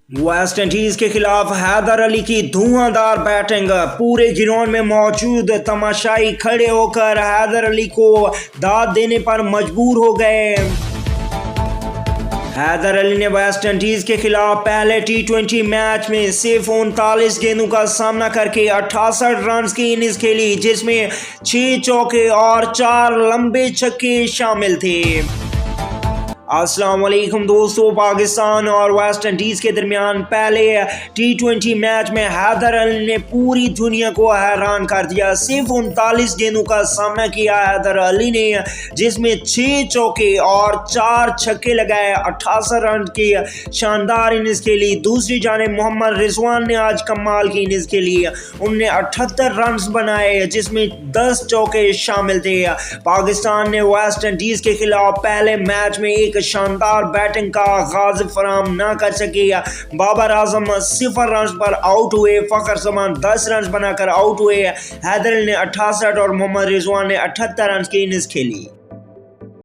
West Indies के खिलाफ हैदर अली की धुआंधार बैटिंग। पूरे ग्राउंड में मौजूद तमाशाई खड़े होकर हैदर अली को दाद देने पर मजबूर हो गए। हैदर अली ने वेस्ट इंडीज के खिलाफ पहले टी20 मैच में सिर्फ 39 गेंदों का सामना करके 68 रन की इनिंग्स खेली, जिसमें 6 चौके और 4 लंबे छक्के शामिल थे। अस्सलाम वालेकुम दोस्तों, पाकिस्तान और वेस्ट इंडीज़ के दरमियान पहले टी20 मैच में हैदर अली ने पूरी दुनिया को हैरान कर दिया। सिर्फ 39 गेंदों का सामना किया हैदर अली ने, जिसमें 6 चौके और 4 छक्के लगाए, 88 रन की शानदार इनिंग्स खेली। दूसरी जानिब मोहम्मद रिजवान ने आज कमाल की इनिंग्स खेली। उन्होंने 78 रन बनाए, जिसमें 10 चौके शामिल थे। पाकिस्तान ने वेस्ट इंडीज़ के खिलाफ पहले मैच में एक शानदार बैटिंग का आगाज फराम न कर सके। बाबर आजम 0 रन पर आउट हुए, फखर जमान 10 रन बनाकर आउट हुए। हैदर अली ने 68 और मोहम्मद रिजवान ने 78 रन की इनिंग्स खेली।